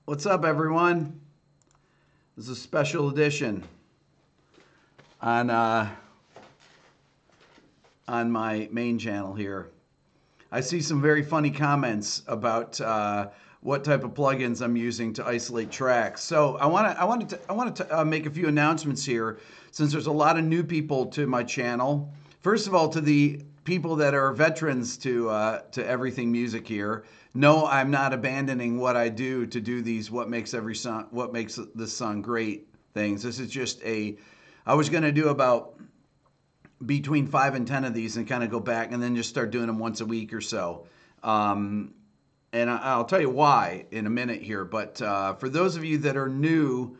What's up, everyone? This is a special edition on my main channel here. I see some very funny comments about what type of plugins I'm using to isolate tracks. So I wanted to make a few announcements here, since there's a lot of new people to my channel. First of all, to the people that are veterans to everything music here, no, I'm not abandoning what I do to do these what makes this song great things. This is just I was going to do about between 5 and 10 of these and kind of go back and then just start doing them once a week or so. And I'll tell you why in a minute here. But for those of you that are new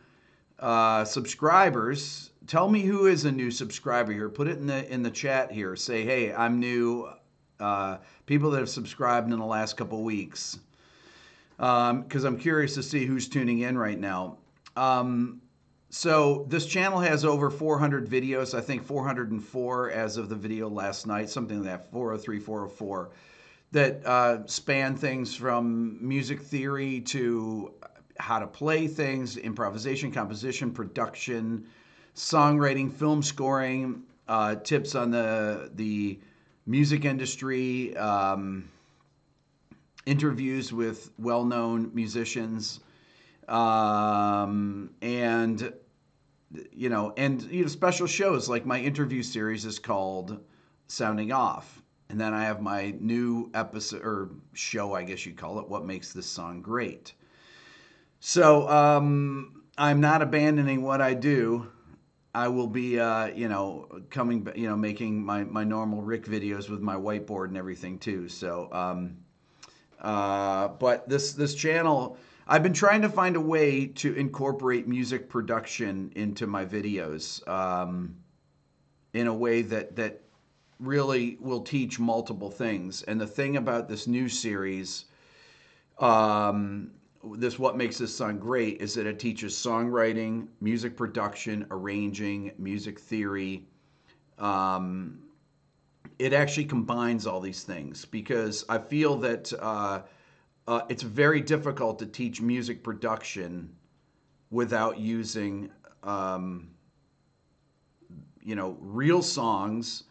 subscribers, tell me who is a new subscriber here. Put it in the chat here. Say, hey, I'm new. People that have subscribed in the last couple weeks, because I'm curious to see who's tuning in right now. So this channel has over 400 videos, I think 404 as of the video last night, something like that, 403, 404, that span things from music theory to how to play things, improvisation, composition, production, songwriting, film scoring, tips on the music industry, interviews with well-known musicians, and special shows. Like my interview series is called Sounding Off, and then I have my new episode or show, I guess you'd call it, What Makes This Song Great. So I'm not abandoning what I do. I will be making my normal Rick videos with my whiteboard and everything too. So but this channel, I've been trying to find a way to incorporate music production into my videos in a way that really will teach multiple things. And the thing about this new series, this What Makes This Song Great, is that it teaches songwriting, music production, arranging, music theory. It actually combines all these things, because I feel that it's very difficult to teach music production without using real songs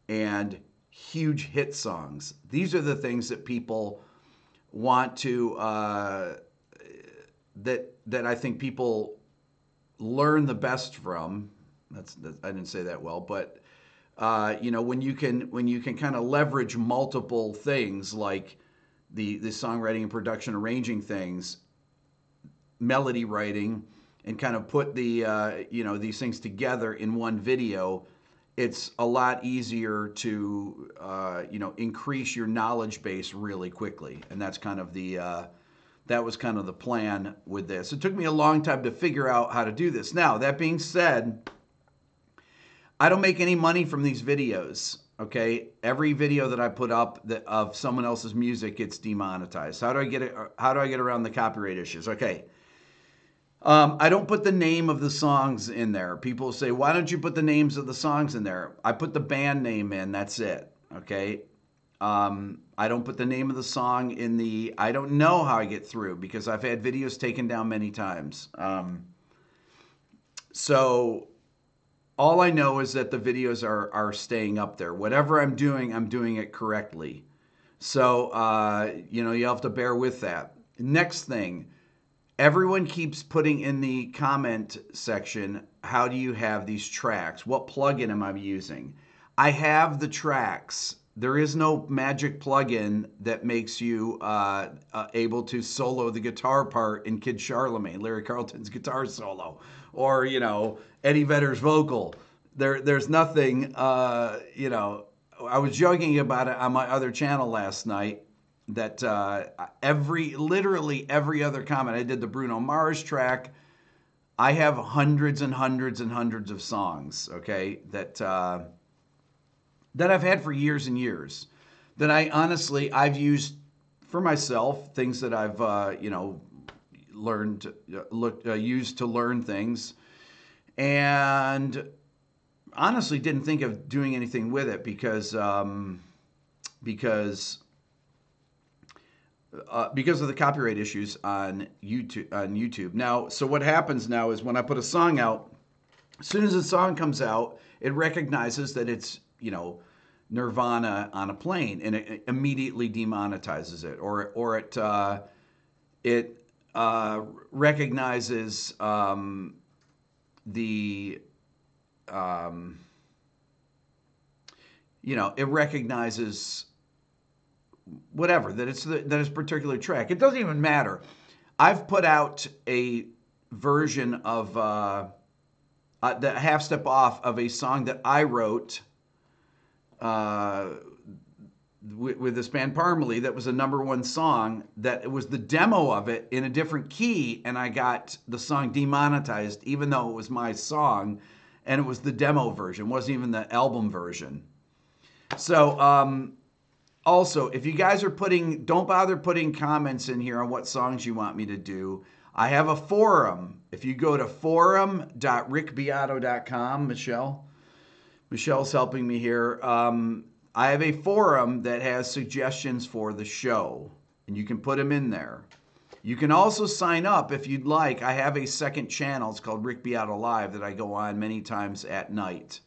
and huge hit songs. These are the things that people want to that I think people learn the best from. That's I didn't say that well, but when you can kind of leverage multiple things, like the songwriting and production, arranging things, melody writing, and kind of put the these things together in one video, it's a lot easier to increase your knowledge base really quickly. And that's kind of that was kind of the plan with this. It took me a long time to figure out how to do this. Now, that being said, I don't make any money from these videos, okay? Every video that I put up of someone else's music gets demonetized. How do I get it? How do I get around the copyright issues? Okay. I don't put the name of the songs in there. People say, why don't you put the names of the songs in there? I put the band name in, that's it, okay? I don't put the name of the song in I don't know how I get through, because I've had videos taken down many times. So all I know is that the videos are staying up there. Whatever I'm doing it correctly. So, you have to bear with that. Next thing, everyone keeps putting in the comment section, how do you have these tracks? What plugin am I using? I have the tracks. There is no magic plugin that makes you able to solo the guitar part in Kid Charlemagne, Larry Carlton's guitar solo, or, Eddie Vedder's vocal. There's nothing, I was joking about it on my other channel last night, that literally every other comment, I did the Bruno Mars track. I have hundreds and hundreds and hundreds of songs, okay, that I've had for years and years, that I've used for myself, things that I've, used to learn things, and honestly didn't think of doing anything with it, because because of the copyright issues on YouTube. Now, so what happens now is when I put a song out, as soon as the song comes out, it recognizes that it's, Nirvana on a plane, and it immediately demonetizes it, or it recognizes it recognizes whatever, that it's that it's a particular track. It doesn't even matter. I've put out a version of the half step off of a song that I wrote with this band Parmalee, that was a #1 song, that it was the demo of it in a different key, and I got the song demonetized even though it was my song, and it was the demo version. It wasn't even the album version. So also, if you guys are don't bother putting comments in here on what songs you want me to do. I have a forum. If you go to forum.rickbeato.com, Michelle's helping me here. I have a forum that has suggestions for the show, and you can put them in there. You can also sign up if you'd like. I have a second channel. It's called Rick Beato Live that I go on many times at night.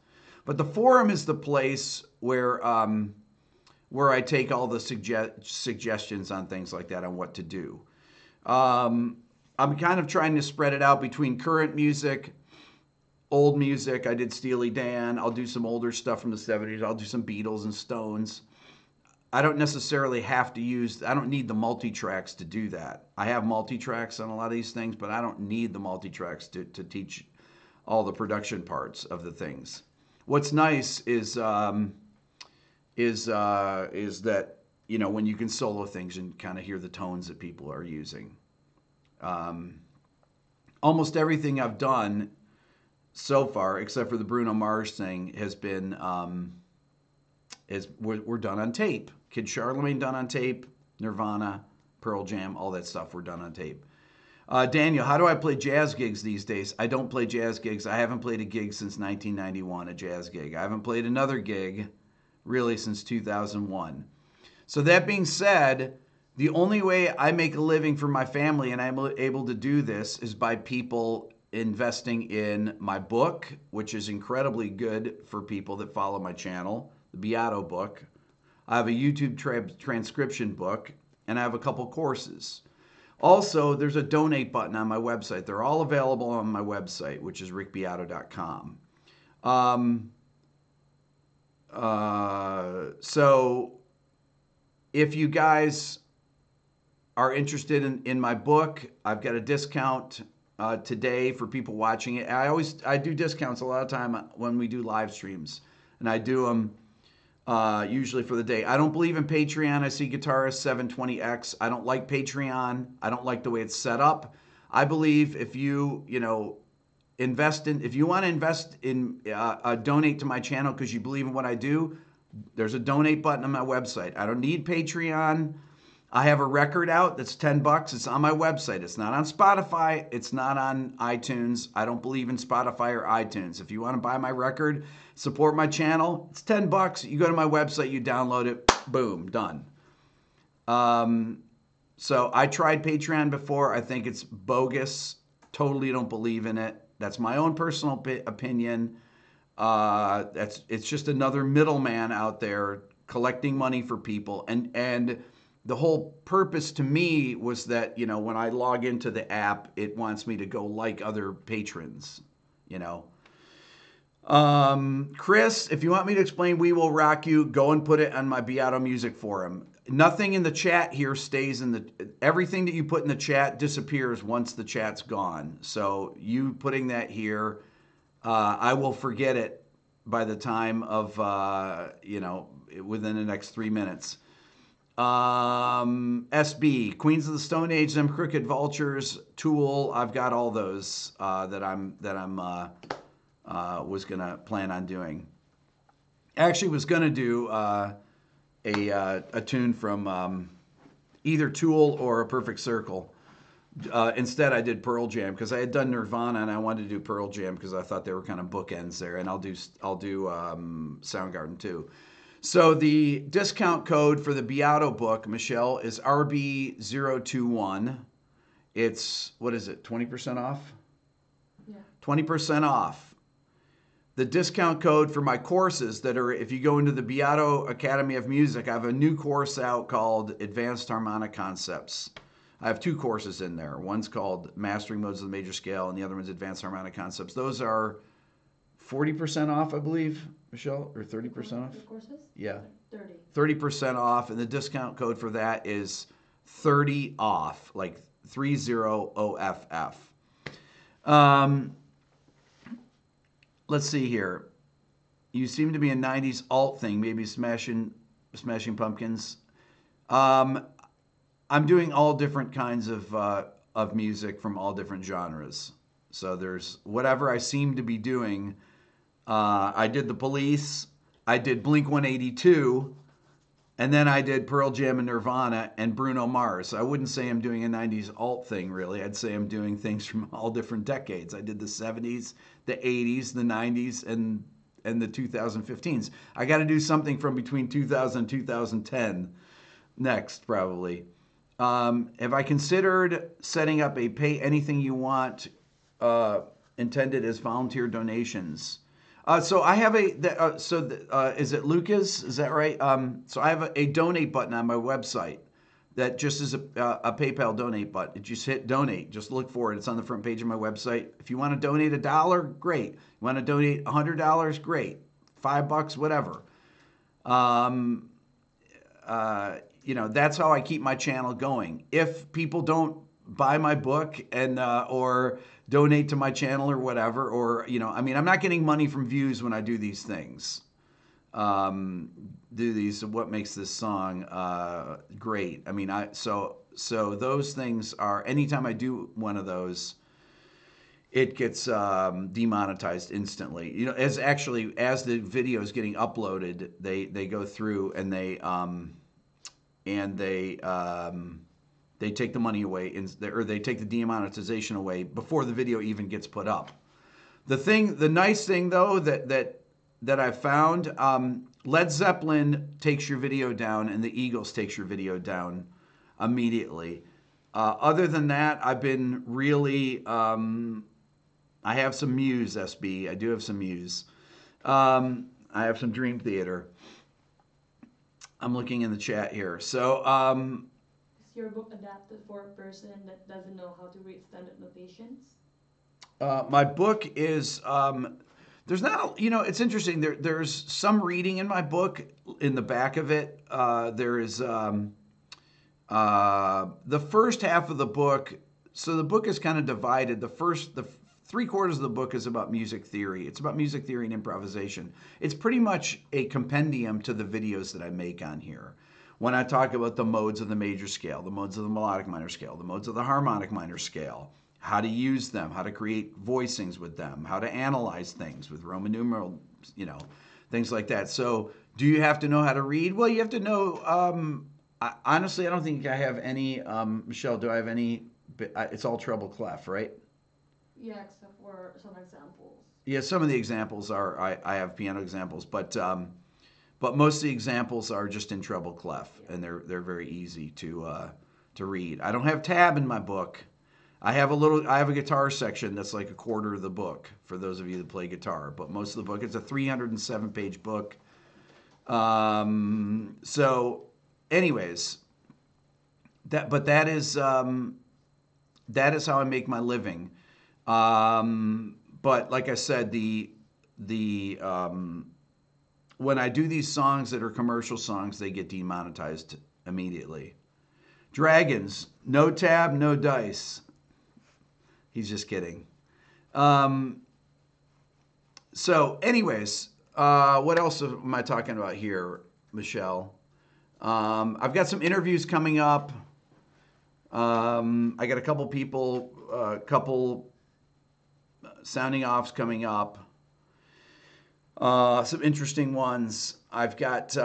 But the forum is the place where I take all the suggestions on things like that, on what to do. I'm kind of trying to spread it out between current music, old music. I did Steely Dan. I'll do some older stuff from the 70s. I'll do some Beatles and Stones. I don't necessarily have to I don't need the multi-tracks to do that. I have multi-tracks on a lot of these things, but I don't need the multi-tracks to teach all the production parts of the things. What's nice is that, when you can solo things and kind of hear the tones that people are using. Almost everything I've done so far, except for the Bruno Mars thing, has been we're done on tape. Kid Charlemagne done on tape. Nirvana, Pearl Jam, all that stuff, we're done on tape. Daniel, how do I play jazz gigs these days? I don't play jazz gigs. I haven't played a gig since 1991, a jazz gig. I haven't played another gig really since 2001. So that being said, the only way I make a living for my family, and I'm able to do this, is by people investing in my book, which is incredibly good for people that follow my channel, the Beato book. I have a YouTube transcription book, and I have a couple courses. Also, there's a donate button on my website. They're all available on my website, which is rickbeato.com. So if you guys are interested in my book, I've got a discount today for people watching it. I do discounts a lot of time when we do live streams, and I do them usually for the day. I don't believe in Patreon. I see Guitarist 720X. I don't like Patreon. I don't like the way it's set up. I believe if you want to invest in donate to my channel because you believe in what I do, there's a donate button on my website. I don't need Patreon. I have a record out that's $10. It's on my website. It's not on Spotify. It's not on iTunes. I don't believe in Spotify or iTunes. If you want to buy my record, support my channel, it's $10. You go to my website, you download it, boom, done. So I tried Patreon before. I think it's bogus. Totally don't believe in it. That's my own personal opinion. It's just another middleman out there collecting money for people. And the whole purpose to me was that, when I log into the app, it wants me to go like other patrons, Chris, if you want me to explain We Will Rock You, go and put it on my Beato Music forum. Nothing in the chat here stays everything that you put in the chat disappears once the chat's gone. So you putting that here, I will forget it by the time of, within the next 3 minutes. SB, Queens of the Stone Age, Them Crooked Vultures, Tool, I've got all those that I'm was gonna plan on doing. Actually was gonna do a tune from either Tool or A Perfect Circle. Instead I did Pearl Jam because I had done Nirvana and I wanted to do Pearl Jam because I thought they were kind of bookends there, and I'll do Soundgarden too. So the discount code for the Beato book, Michelle, is RB021. It's, what is it, 20% off? Yeah. 20% off. The discount code for my courses that are, if you go into the Beato Academy of Music, I have a new course out called Advanced Harmonic Concepts. I have two courses in there. One's called Mastering Modes of the Major Scale, and the other one's Advanced Harmonic Concepts. Those are 40% off, I believe, Michelle, or 30% off? The courses? Yeah. 30. 30% off, and the discount code for that is 30 off, like 30OFF. Let's see here. You seem to be a 90s alt thing, maybe Smashing Pumpkins. I'm doing all different kinds of music from all different genres. So there's whatever I seem to be doing. I did the Police, I did Blink 182, and then I did Pearl Jam and Nirvana and Bruno Mars. I wouldn't say I'm doing a 90s alt thing, really. I'd say I'm doing things from all different decades. I did the 70s, the 80s, the 90s, and the 2015s. I got to do something from between 2000 and 2010 next, probably. Have I considered setting up a pay anything you want intended as volunteer donations? So I have is it Lucas? Is that right? So I have a donate button on my website that just is a PayPal donate button. Just hit donate. Just look for it. It's on the front page of my website. If you want to donate $1, great. You want to donate $100, great. $5, whatever. That's how I keep my channel going. If people don't buy my book and or donate to my channel or whatever, or I'm not getting money from views when I do these things. What makes this song great? So those things are, anytime I do one of those, it gets demonetized instantly. As the video is getting uploaded, they go through and they take the money away, or they take the demonetization away before the video even gets put up. The nice thing though that I've found, Led Zeppelin takes your video down, and the Eagles takes your video down immediately. Other than that, I've been really, I have some Muse, SB. I do have some Muse. I have some Dream Theater. I'm looking in the chat here. So, is your book adapted for a person that doesn't know how to read standard notations? My book is, there's not, it's interesting. There's some reading in my book. In the back of it, there is the first half of the book. So the book is kind of divided. The 3/4 of the book is about music theory. It's about music theory and improvisation. It's pretty much a compendium to the videos that I make on here. When I talk about the modes of the major scale, the modes of the melodic minor scale, the modes of the harmonic minor scale, how to use them, how to create voicings with them, how to analyze things with Roman numeral, things like that. So do you have to know how to read? Well, you have to know, honestly, I don't think I have any, Michelle, do I have any, it's all treble clef, right? Yeah, except for some examples. Yeah, some of the examples are, I have piano examples, but most of the examples are just in treble clef, and they're very easy to read. I don't have tab in my book. I have a guitar section that's like 1/4 of the book for those of you that play guitar, but most of the book, it's a 307-page book. So anyways, that is how I make my living. But like I said, when I do these songs that are commercial songs, they get demonetized immediately. Dragons, no tab, no dice. He's just kidding. So anyways, what else am I talking about here, Michelle? I've got some interviews coming up. I got a couple people, sounding offs coming up. Some interesting ones. I've got,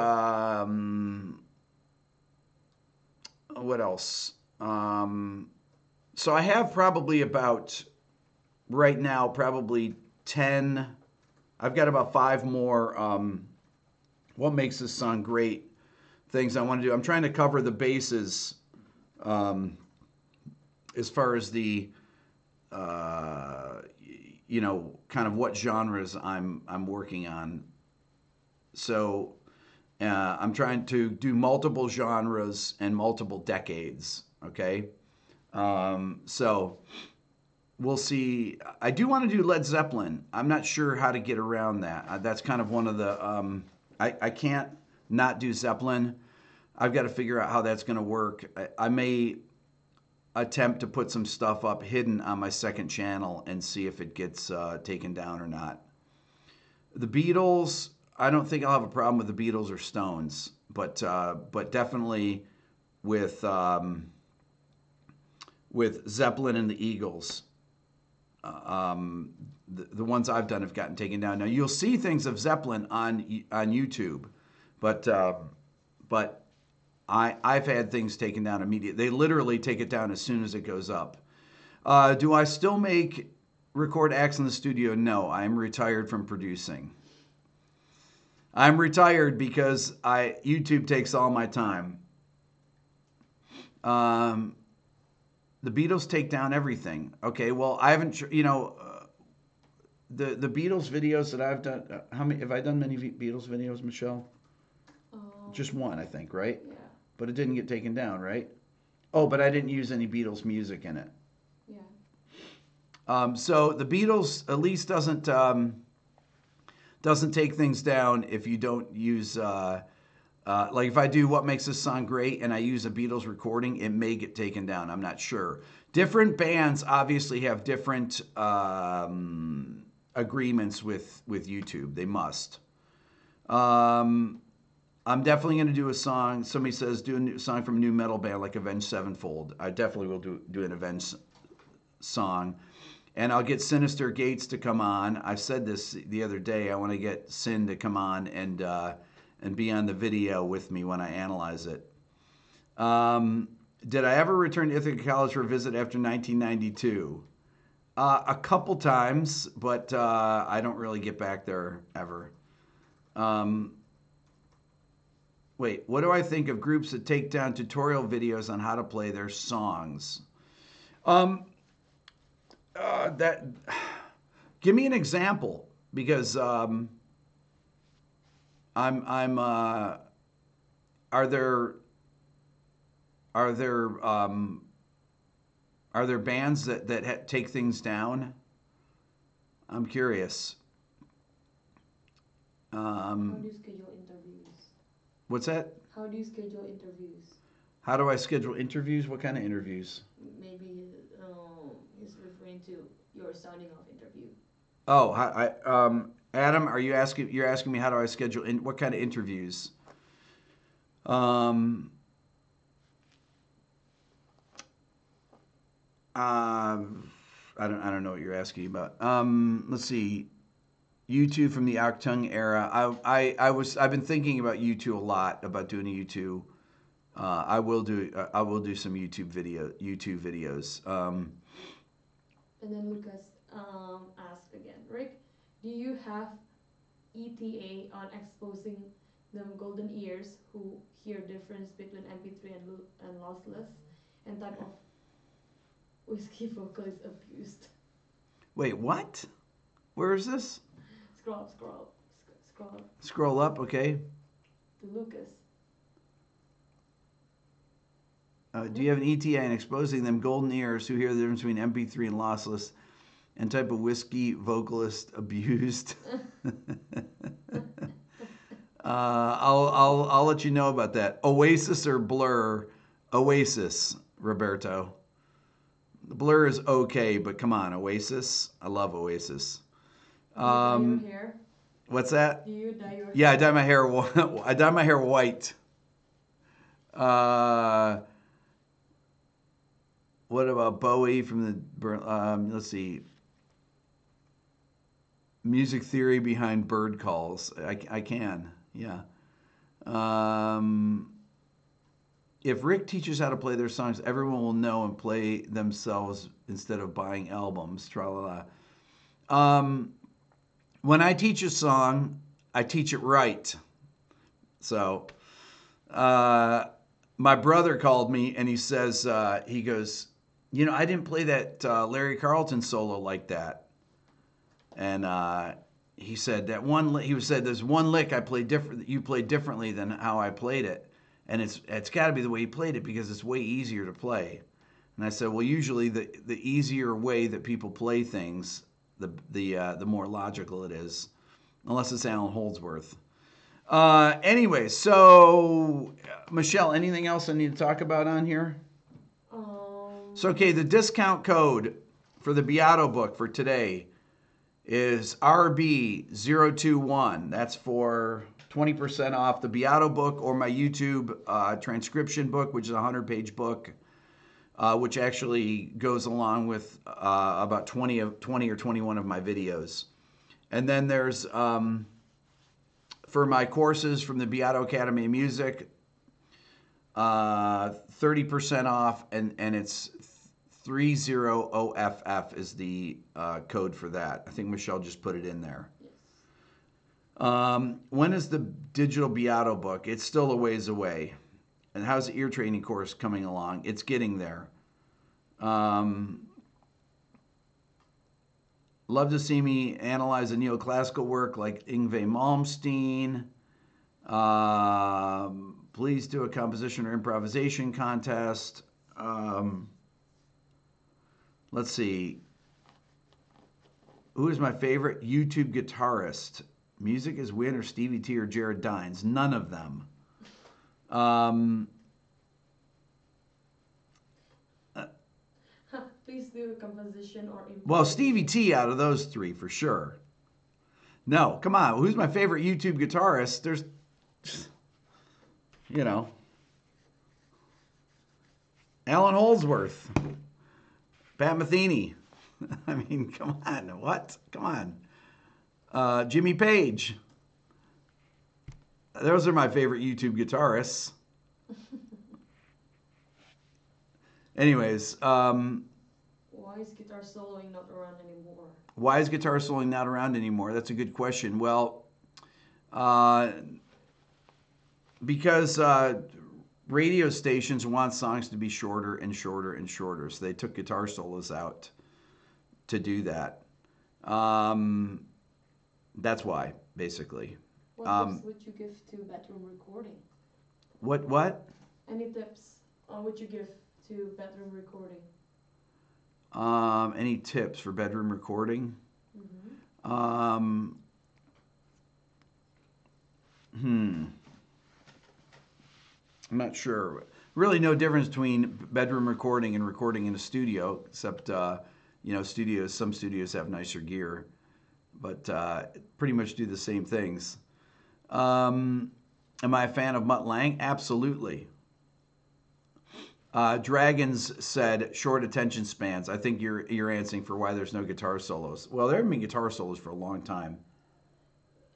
what else? So I have probably about, right now, probably 10, I've got about 5 more what makes this song great, things I want to do. I'm trying to cover the bases um, as far as the kind of what genres I'm working on. So I'm trying to do multiple genres and multiple decades. Okay, so we'll see. I do want to do Led Zeppelin. I'm not sure how to get around that. That's kind of one of the. I can't not do Zeppelin. I've got to figure out how that's going to work. I may attempt to put some stuff up hidden on my second channel and see if it gets taken down or not. The Beatles, I don't think I'll have a problem with the Beatles or Stones, but definitely with Zeppelin and the Eagles. The ones I've done have gotten taken down. Now you'll see things of Zeppelin on YouTube, but I've had things taken down immediately. They literally take it down as soon as it goes up. Do I still record acts in the studio? No, I'm retired from producing. I'm retired because YouTube takes all my time. The Beatles take down everything. Okay, well, I haven't, the Beatles videos that I've done. How many have I done? Many Beatles videos, Michelle? Just one, I think, right? Yeah. But it didn't get taken down, right? Oh, but I didn't use any Beatles music in it. Yeah. So the Beatles at least doesn't take things down if you don't use. Like if I do What Makes This Song Great and I use a Beatles recording, it may get taken down. I'm not sure. Different bands obviously have different agreements with YouTube. They must. I'm definitely going to do a song. Somebody says do a new song from a new metal band like Avenged Sevenfold. I definitely will do an Avenged song. And I'll get Sinister Gates to come on. I said this the other day. I want to get Sin to come on and be on the video with me when I analyze it. Did I ever return to Ithaca College for a visit after 1992? A couple times, but I don't really get back there ever. Wait, what do I think of groups that take down tutorial videos on how to play their songs? Give me an example, because are there bands that take things down? I'm curious. How do you schedule interviews? What's that? How do you schedule interviews? How do I schedule interviews? What kind of interviews? Maybe he's referring to your sounding off interview. Oh, Adam, you're asking me how do I schedule what kind of interviews? I don't know what you're asking about. Let's see. U2 from the Octung era. I've been thinking about U2 a lot, about doing a U2. I will do some YouTube videos. And then Lucas asked again, Rick, do you have ETA on exposing them golden ears who hear difference between MP3 and lossless, and type of whiskey vocal is abused? Wait, what? Where is this? Scroll up. Scroll up, okay. To Lucas. Do you have an ETA in exposing them golden ears who hear the difference between MP3 and lossless, and type of whiskey vocalist abused? I'll let you know about that. Oasis or Blur? Oasis, Roberto. Blur is okay, but come on, Oasis. I love Oasis. Do you dye your hair? What's that? Do you dye your hair? Yeah, I dye my hair. I dye my hair white. What about Bowie from the? Let's see. Music theory behind bird calls. I can. Yeah. If Rick teaches how to play their songs, everyone will know and play themselves instead of buying albums. Tra-la-la. When I teach a song, I teach it right. So, my brother called me and he says, he goes, I didn't play that Larry Carlton solo like that. And he said he said there's one lick I played different. You played differently than how I played it, and it's got to be the way you played it because it's way easier to play. And I said, well, usually the easier way that people play things, the more logical it is, unless it's Alan Holdsworth. Anyway, so Michelle, anything else I need to talk about on here? So okay, the discount code for the Beato book for today is RB021. That's for 20% off the Beato book or my YouTube transcription book, which is a 100-page book, which actually goes along with about 20 or 21 of my videos. And then there's, for my courses from the Beato Academy of Music, 30% off, and it's 30OFF is the code for that. I think Michelle just put it in there. Yes. When is the digital Beato book? It's still a ways away. And how's the ear training course coming along? It's getting there. Love to see me analyze a neoclassical work like Yngwie Malmsteen. Please do a composition or improvisation contest. Let's see. Who is my favorite YouTube guitarist? Music is Win or Stevie T or Jared Dines? None of them. Please do a composition or improvisation. Well, Stevie T out of those three for sure. No, come on. Who's my favorite YouTube guitarist? There's, Alan Holdsworth. Pat Metheny. I mean, come on. What? Come on. Jimmy Page. Those are my favorite YouTube guitarists. Anyways. Why is guitar soloing not around anymore? Why is guitar soloing not around anymore? That's a good question. Well, because radio stations want songs to be shorter and shorter and shorter, so they took guitar solos out to do that. That's why, basically. What tips would you give to bedroom recording? What? Any tips would you give to bedroom recording? Any tips for bedroom recording? Mm-hmm. I'm not sure. Really no difference between bedroom recording and recording in a studio, except, some studios have nicer gear, but pretty much do the same things. Am I a fan of Mutt Lange? Absolutely. Dragons said short attention spans. I think you're answering for why there's no guitar solos. Well, there have been guitar solos for a long time.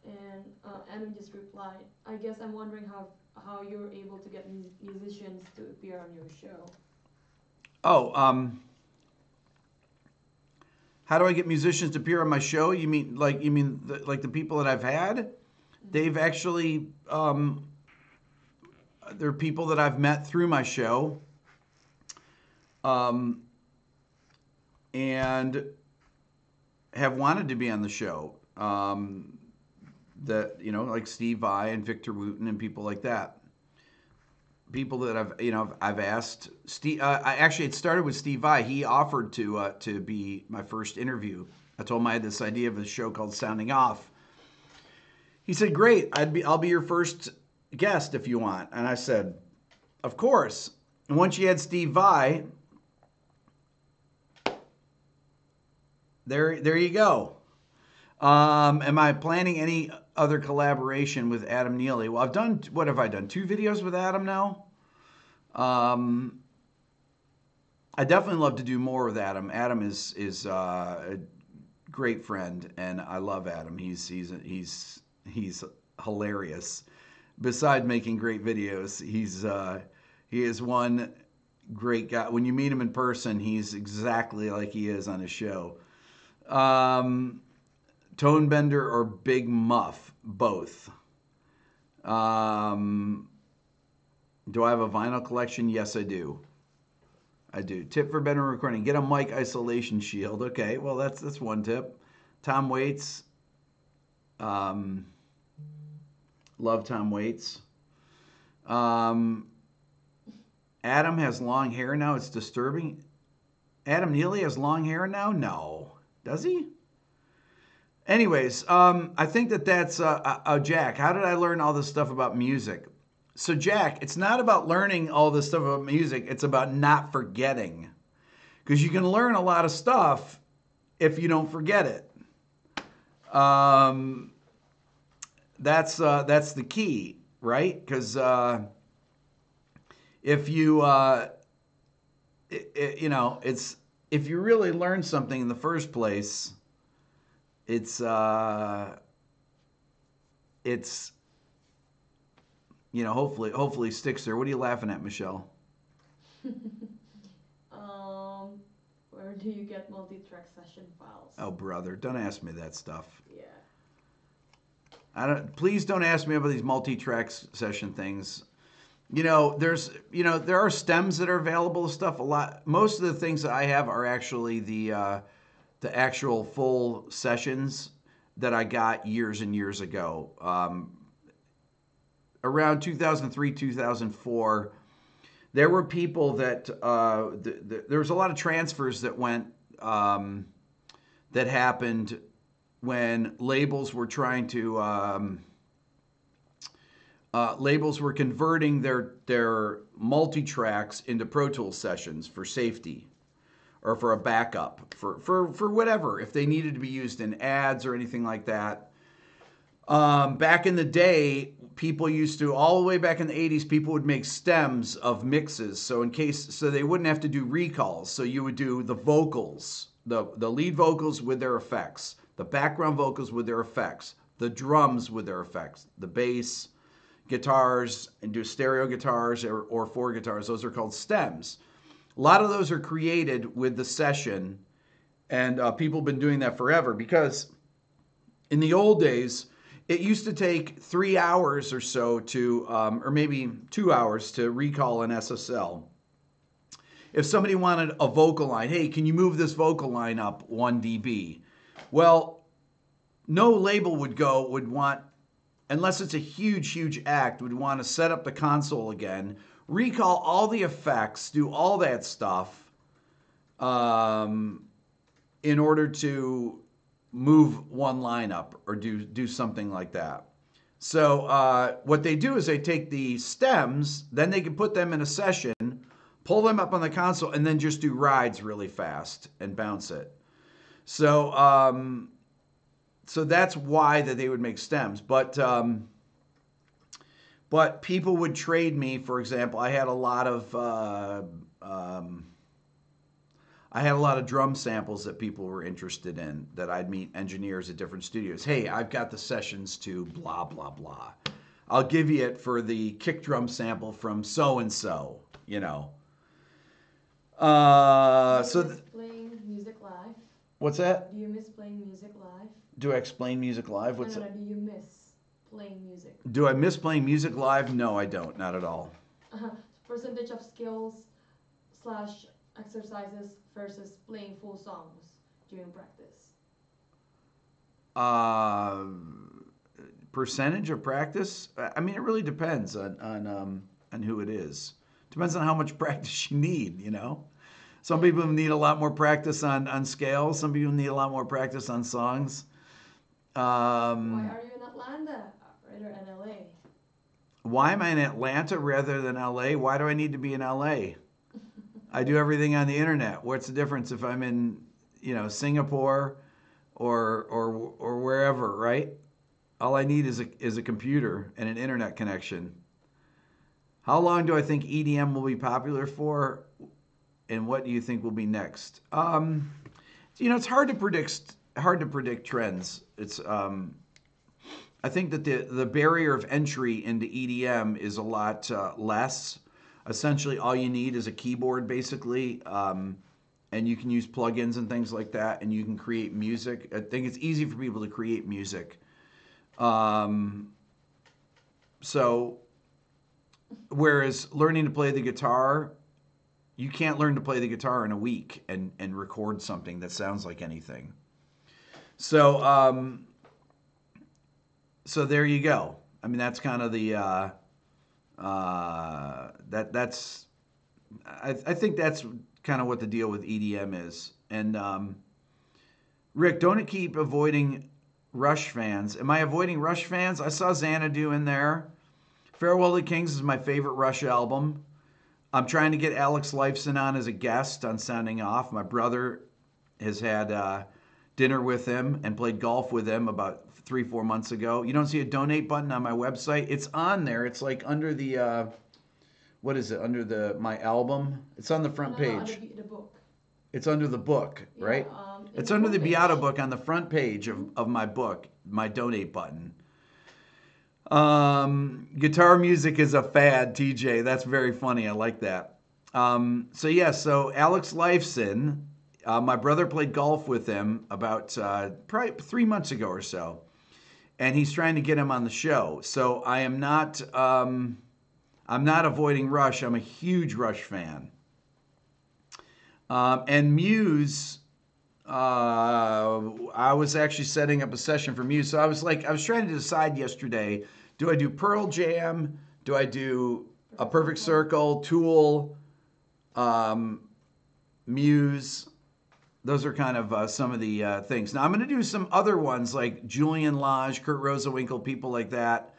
And Adam just replied, I guess I'm wondering how you're able to get musicians to appear on your show. Oh, how do I get musicians to appear on my show? You mean the people that I've had? Mm-hmm. They've actually they're people that I've met through my show. And have wanted to be on the show. Like Steve Vai and Victor Wooten and people like that. People that I've asked. Steve. It started with Steve Vai. He offered to be my first interview. I told him I had this idea of a show called Sounding Off. He said, "Great, I'll be your first guest if you want." And I said, "Of course." And once you had Steve Vai, there you go. Am I planning any other collaboration with Adam Neely? Well, what have I done? 2 videos with Adam now. I definitely love to do more with Adam. Adam is a great friend, and I love Adam. He's hilarious. Besides making great videos, he is one great guy. When you meet him in person, he's exactly like he is on his show. Tonebender or Big Muff? Both. Um, do I have a vinyl collection? Yes, I do. I do. Tip for better recording: get a mic isolation shield. Okay, well that's one tip. Tom Waits, um, love Tom Waits. Um, Adam has long hair now. It's disturbing. Adam Neely has long hair now. No, does he? Anyways, I think that's Jack. How did I learn all this stuff about music? So Jack, it's not about learning all this stuff about music. It's about not forgetting, because you can learn a lot of stuff if you don't forget it. Um, that's the key, right? Because if you it's if you really learn something in the first place, it's it's hopefully sticks there. What are you laughing at, Michelle? Where do you get multi-track session files? Oh, brother, don't ask me that stuff. Yeah. Please don't ask me about these multi-track session things. There are stems that are available to stuff a lot. Most of the things that I have are actually the actual full sessions that I got years and years ago. Around 2003, 2004, there were people that there was a lot of transfers that went that happened when labels were trying to labels were converting their multi-tracks into Pro Tools sessions for safety or for a backup for whatever, if they needed to be used in ads or anything like that. Back in the day, people used to, all the way back in the 80s, people would make stems of mixes. So they wouldn't have to do recalls. So you would do the vocals, the lead vocals with their effects, the background vocals with their effects, the drums with their effects, the bass, guitars, and do stereo guitars or four guitars. Those are called stems. A lot of those are created with the session, and people have been doing that forever, because in the old days, it used to take 3 hours or so to, or maybe 2 hours to recall an SSL. If somebody wanted a vocal line, hey, can you move this vocal line up 1 dB? Well, no label would want, unless it's a huge act, would want to set up the console again, recall all the effects, do all that stuff in order to move one line up or do something like that. So what they do is they take the stems, then they can put them in a session, pull them up on the console, and then just do rides really fast and bounce it. So so that's why that they would make stems. But people would trade me, for example, I had a lot of drum samples that people were interested in, that I'd meet engineers at different studios. Hey, I've got the sessions to blah, blah, blah. I'll give you it for the kick drum sample from so-and-so, Do you So miss playing music live? What's that? Do you miss playing music live? Do I explain music live? No, do you miss playing music? Do I miss playing music live? No, I don't. Not at all. Percentage of skills / exercises versus playing full songs during practice. Percentage of practice? I mean, it really depends on who it is. Depends on how much practice you need, Some people need a lot more practice on scales. Some people need a lot more practice on songs. Why are you in Atlanta rather than LA? Why am I in Atlanta rather than LA? Why do I need to be in LA? I do everything on the internet. What's the difference if I'm in, Singapore or wherever, right? All I need is a computer and an internet connection. How long do I think EDM will be popular for? And what do you think will be next? It's hard to predict trends. It's I think that the barrier of entry into EDM is a lot less. Essentially, all you need is a keyboard, basically, and you can use plugins and things like that, and you can create music. I think it's easy for people to create music. So, whereas learning to play the guitar, you can't learn to play the guitar in a week and record something that sounds like anything. So, so there you go. I mean, that's kind of the that's I think that's kind of what the deal with EDM is. And Rick, don't keep avoiding Rush fans. Am I avoiding Rush fans? I saw Xanadu in there. Farewell to Kings is my favorite Rush album. I'm trying to get Alex Lifeson on as a guest on Sounding Off. My brother has had dinner with him and played golf with him about 3-4 months ago. You don't see a donate button on my website? It's on there. It's like under the what is it? Under the my album. It's on the front page. The book. It's under the book, right? Yeah, It's under the Beato book on the front page of my book, my donate button. Guitar music is a fad, TJ. That's very funny. I like that. So Alex Lifeson, my brother played golf with him about probably 3 months ago or so, and he's trying to get him on the show. So I'm not avoiding Rush. I'm a huge Rush fan. And Muse, I was actually setting up a session for Muse. So I was trying to decide yesterday, do I do Pearl Jam? Do I do A Perfect Circle, Tool, Muse? Those are kind of some of the things. Now I'm going to do some other ones like Julian Lage, Kurt Rosenwinkel, people like that.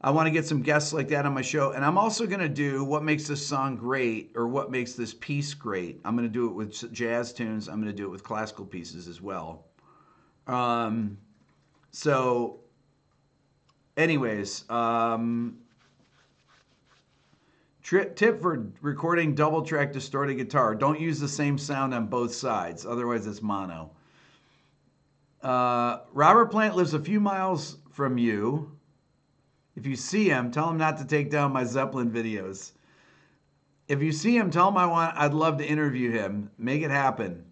I want to get some guests like that on my show. And I'm also going to do what makes this song great or what makes this piece great. I'm going to do it with jazz tunes. I'm going to do it with classical pieces as well. So anyways, tip for recording double track distorted guitar. Don't use the same sound on both sides. Otherwise it's mono. Robert Plant lives a few miles from you. If you see him, tell him not to take down my Zeppelin videos. If you see him, tell him I'd love to interview him. Make it happen.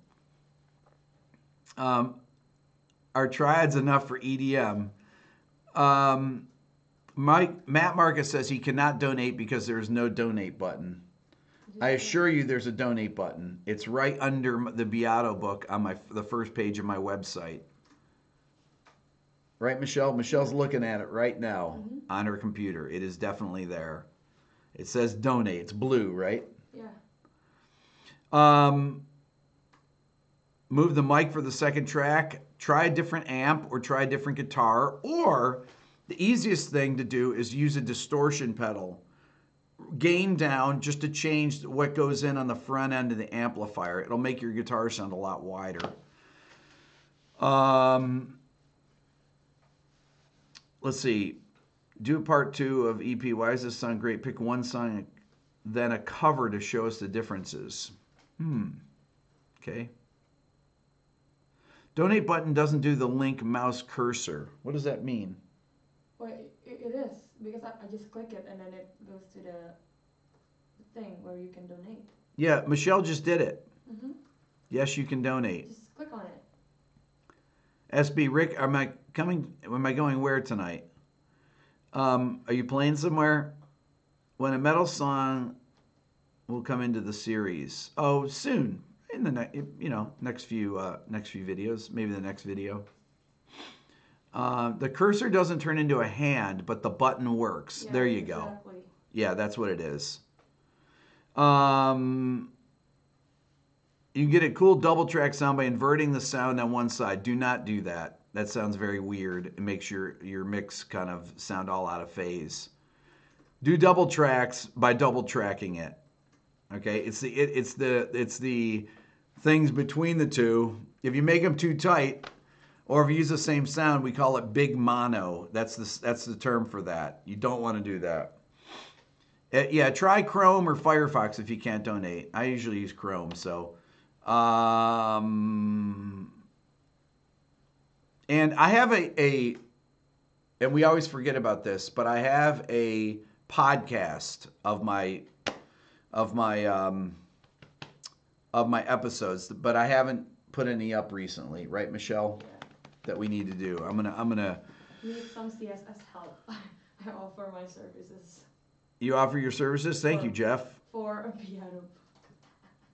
Are triads enough for EDM? Matt Marcus says he cannot donate because there is no donate button. I assure you there's a donate button. It's right under the Beato book on the first page of my website. Right, Michelle? Michelle's looking at it right now on her computer. It is definitely there. It says donate. It's blue, right? Yeah. Move the mic for the second track. Try a different amp or try a different guitar. Or the easiest thing to do is use a distortion pedal. Gain down just to change what goes in on the front end of the amplifier. It'll make your guitar sound a lot wider. Let's see. Do part 2 of EP. Why does this sound great? Pick one song, then a cover to show us the differences. Okay. Donate button doesn't do the link mouse cursor. What does that mean? Well, it is because I just click it and then it goes to the thing where you can donate. Yeah, Michelle just did it. Yes, you can donate. Just click on it. SB Rick, am I going where tonight? Are you playing somewhere? When a metal song will come into the series? Oh, soon. In the next few videos, maybe the next video. The cursor doesn't turn into a hand, but the button works. Yeah, there you go. Exactly. Yeah, that's what it is. You can get a cool double track sound by inverting the sound on one side. Do not do that. That sounds very weird. It makes your mix kind of sound all out of phase. Do double tracks by double tracking it. Okay, it's the things between the two. If you make them too tight, or if you use the same sound, we call it big mono. That's the term for that. You don't want to do that. Yeah, try Chrome or Firefox if you can't donate. I usually use Chrome, so. And I have a and we always forget about this, but I have a podcast of my episodes, but I haven't put any up recently, right, Michelle? Yeah. That we need to do. I'm gonna Need some CSS help. I offer my services You offer your services? Thank for you, Jeff. for a piano.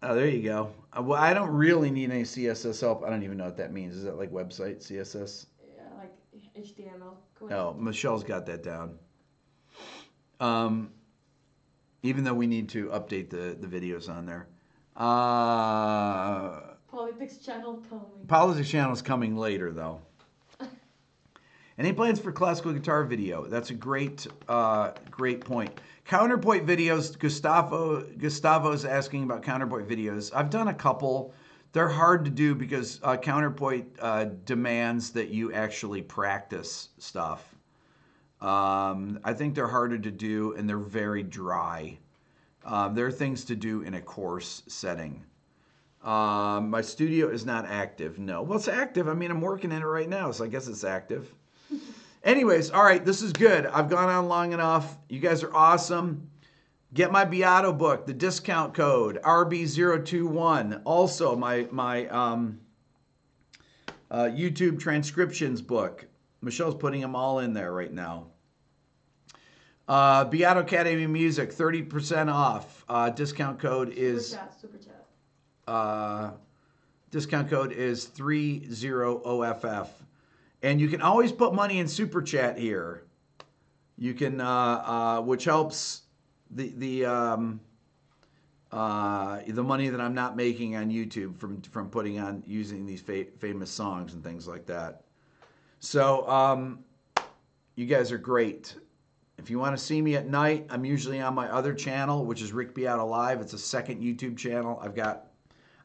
Oh, there you go. Well, I don't really need any CSS help. I don't even know what that means. Is that like website CSS? Yeah, like HTML code. Oh, Michelle's got that down. Um, even though we need to update the videos on there. Politics channel coming. Politics channel is coming later, though. Any plans for classical guitar video? That's a great point. Counterpoint videos. Gustavo's asking about counterpoint videos. I've done a couple. They're hard to do because counterpoint demands that you actually practice stuff. I think they're harder to do and they're very dry. There are things to do in a course setting. My studio is not active. No. Well, it's active. I mean, I'm working in it right now, so I guess it's active. Anyways, all right, this is good. I've gone on long enough. You guys are awesome. Get my Beato book, the discount code RB021. Also, my YouTube transcriptions book. Michelle's putting them all in there right now. Beato Academy Music, 30% off. Discount code is Super chat. discount code is 30OFF. And you can always put money in Super Chat here. You can, which helps the money that I'm not making on YouTube from putting on using these famous songs and things like that. So you guys are great. If you want to see me at night, I'm usually on my other channel, which is Rick Beato Live. It's a second YouTube channel. I've got,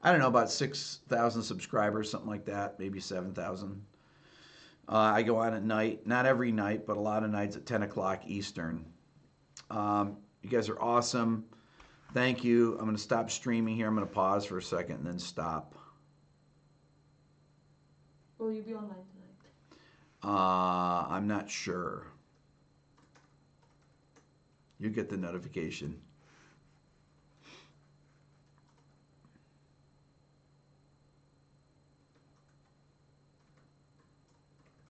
I don't know, about 6,000 subscribers, something like that, maybe 7,000. I go on at night, not every night, but a lot of nights at 10 o'clock Eastern. You guys are awesome. Thank you. I'm going to stop streaming here. I'm going to pause for a second and then stop. Will you be online tonight? I'm not sure. You get the notification.